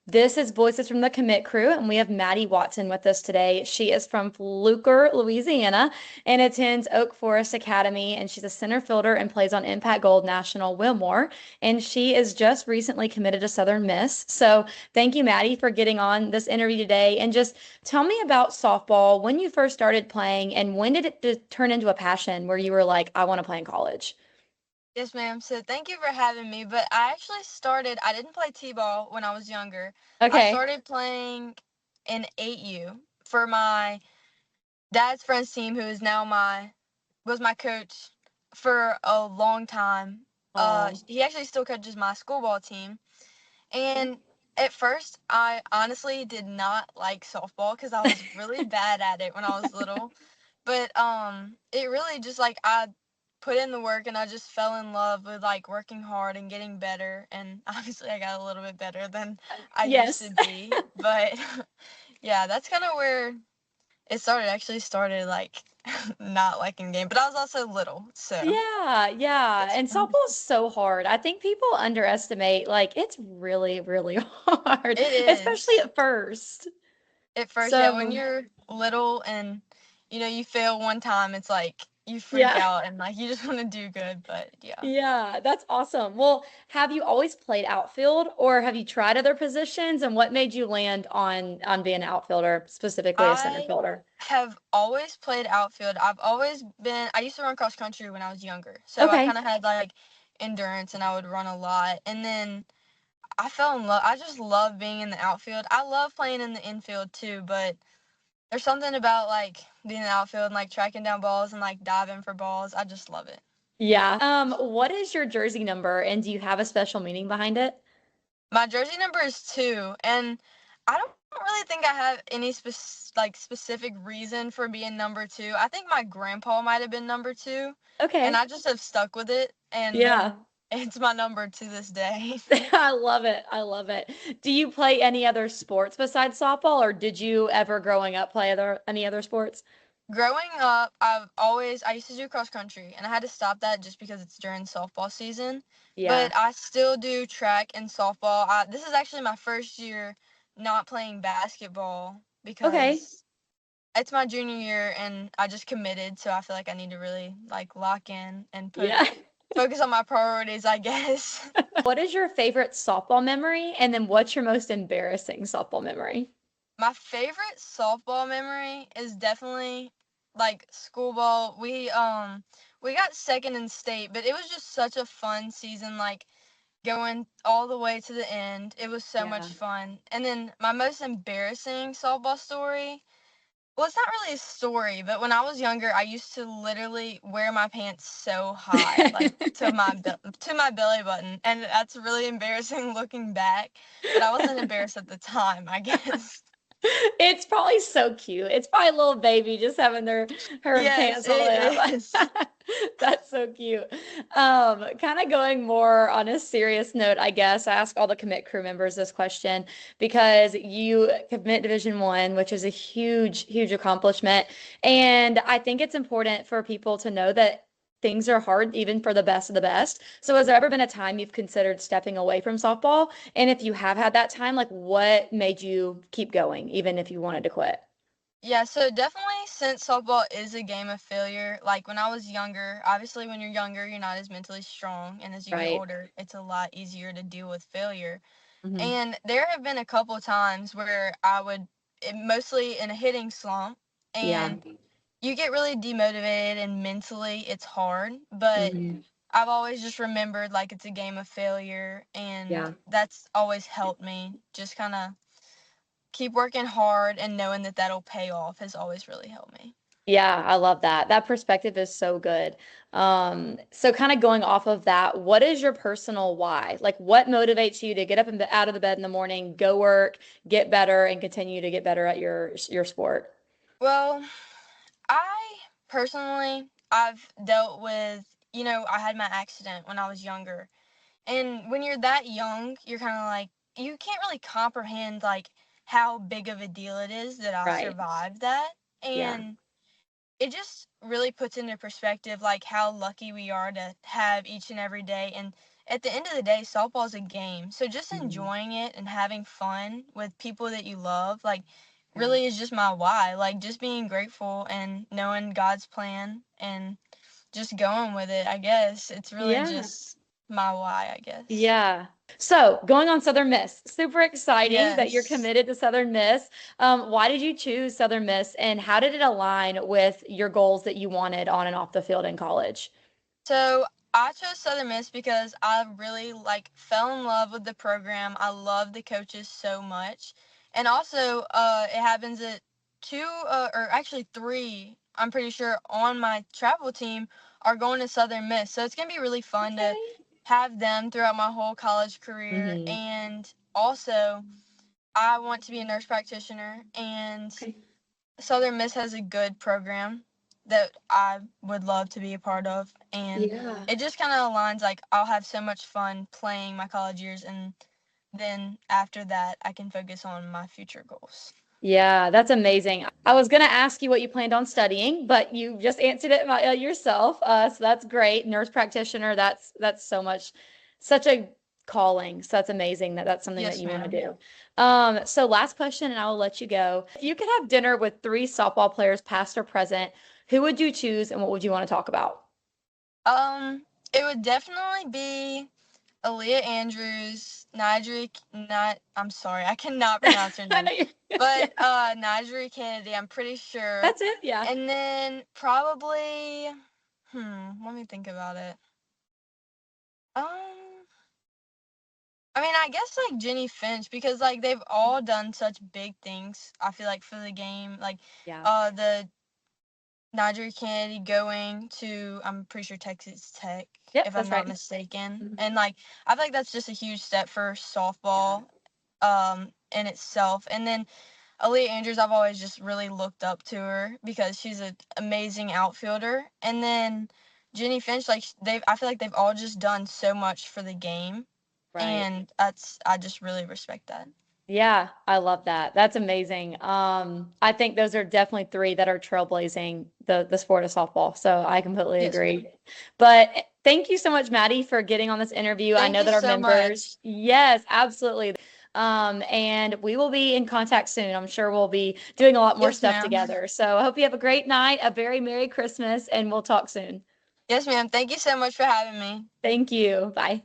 This is Voices from the Commit Crew, and we have Maddie Watson with us today. She is from Fluker, Louisiana, and attends Oak Forest Academy, and she's a center fielder and plays on Impact Gold National Wilmore. And she is just recently committed to Southern Miss. So thank you, Maddie, for getting on this interview today. And just tell me about softball, when you first started playing, and when did it turn into a passion where you were like, I want to play in college? Yes, ma'am. So thank you for having me. But I didn't play T-ball when I was younger. I Okay. started playing in 8U for my dad's friend's team, who is now was my coach for a long time. Oh, He actually still coaches my school ball team. And at first, I honestly did not like softball because I was really bad at it when I was little. But it really just like I put in the work and I just fell in love with like working hard and getting better. And obviously, I got a little bit better than I used yes. to be. But yeah, that's kind of where it started. Actually, started like not liking game, but I was also little, so Yeah, yeah. it's And fun. softball is so hard. I think people underestimate, like, it's really, really hard, It especially is. at first. At first, yeah, when So, you're little and you fail one time, it's like you freak yeah, out and like you just want to do good, but yeah. yeah, that's awesome. Well, have you always played outfield or have you tried other positions? And what made you land on being an outfielder, specifically a center I fielder? have always played outfield. I used to run cross country when I was younger. So I Okay. kind of had like endurance and I would run a lot. And then I fell in love. I just love being in the outfield. I love playing in the infield too, but there's something about like being in the outfield and like tracking down balls and like diving for balls. I just love it. Yeah. What is your jersey number and do you have a special meaning behind it? My jersey number is 2, and I don't really think I have any specific reason for being number 2. I think my grandpa might have been number 2, and Okay. I just have stuck with it, and Yeah. it's my number to this day. I love it. I love it. Do you play any other sports besides softball, or did you ever growing up play any other sports? Growing up, I used to do cross country, and I had to stop that just because it's during softball season. Yeah. But I still do track and softball. This is actually my first year not playing basketball Okay. because it's my junior year and I just committed, so I feel like I need to really like lock in and Yeah. focus on my priorities, I guess. What is your favorite softball memory? And then what's your most embarrassing softball memory? My favorite softball memory is definitely like school ball. We got second in state, but it was just such a fun season, like going all the way to the end. It was so much Yeah. fun. And then my most embarrassing softball story. Well, it's not really a story, but when I was younger, I used to literally wear my pants so high, like to my belly button, and that's really embarrassing looking back. But I wasn't embarrassed at the time, I guess. It's probably so cute. It's probably a little baby just having her Yes, pants all the way it is. up. That's so cute. Kind of going more on a serious note, I guess. I ask all the commit crew members this question because you commit Division 1, which is a huge, huge accomplishment. And I think it's important for people to know that things are hard even for the best of the best. So has there ever been a time you've considered stepping away from softball? And if you have had that time, like what made you keep going, even if you wanted to quit? Yeah, so definitely since softball is a game of failure, like when I was younger, obviously when you're younger, you're not as mentally strong, and as you get Right. older, it's a lot easier to deal with failure. Hmm. And there have been a couple of times where mostly in a hitting slump, Yeah. and you get really demotivated and mentally it's hard. But Hmm. I've always just remembered like it's a game of failure, and Yeah. that's always helped me. Just kind of keep working hard and knowing that that'll pay off has always really helped me. Yeah, I love that. That perspective is so good. So kind of going off of that, what is your personal why? Like what motivates you to get up and out of the bed in the morning, go work, get better, and continue to get better at your sport? Well, I personally, I've dealt with, I had my accident when I was younger. And when you're that young, you're kind of like, you can't really comprehend like how big of a deal it is that I Right. survived that. Yeah. And it just really puts into perspective like how lucky we are to have each and every day. And at the end of the day, softball is a game. So just Mhm. enjoying it and having fun with people that you love, like, Yeah. really is just my why. Like, just being grateful and knowing God's plan and just going with it, I guess. It's really Yeah. just my why, I guess. Yeah. So going on Southern Miss, super exciting that you're Yes. committed to Southern Miss. Why did you choose Southern Miss and how did it align with your goals that you wanted on and off the field in college? So I chose Southern Miss because I really like fell in love with the program. I love the coaches so much, and also it happens that two or actually three, I'm pretty sure, on my travel team are going to Southern Miss. So it's gonna be really fun to Okay. have them throughout my whole college career, Hmm. and also I want to be a nurse practitioner, and Okay. Southern Miss has a good program that I would love to be a part of, and Yeah. it just kind of aligns. Like, I'll have so much fun playing my college years, and then after that, I can focus on my future goals. Yeah, that's amazing. I was going to ask you what you planned on studying, but you just answered it yourself. So that's great. Nurse practitioner, that's so much, such a calling. So that's amazing that that's something that Yes, you want to ma'am. do. So last question, and I will let you go. If you could have dinner with three softball players, past or present, who would you choose, and what would you want to talk about? It would definitely be Aaliyah Andrews, I'm sorry, I cannot pronounce her I know name, yeah, but Nigeri Kennedy, I'm pretty sure, that's it. Yeah. and then probably, let me think about it. Um, I mean, I guess like Jenny Finch, because like they've all done such big things. I feel like for the game, like Yeah. the Nigel Kennedy going to, I'm pretty sure, Texas Tech, Yep, if I'm that's not right. mistaken, Mhm. and like I feel like that's just a huge step for Yeah. softball in itself. And then Aaliyah Andrews, I've always just really looked up to her because she's an amazing outfielder. And then Jenny Finch, like I feel like they've all just done so much for the game, Right. and I just really respect that. Yeah, I love that. That's amazing. I think those are definitely three that are trailblazing the sport of softball. So I completely Yes, agree. ma'am. But thank you so much, Maddie, for getting on this interview. I Thank know you that our so members, much. yes, absolutely. And we will be in contact soon. I'm sure we'll be doing a lot more Yes, stuff ma'am. together. So I hope you have a great night, a very Merry Christmas, and we'll talk soon. Yes, ma'am. Thank you so much for having me. Thank you. Bye.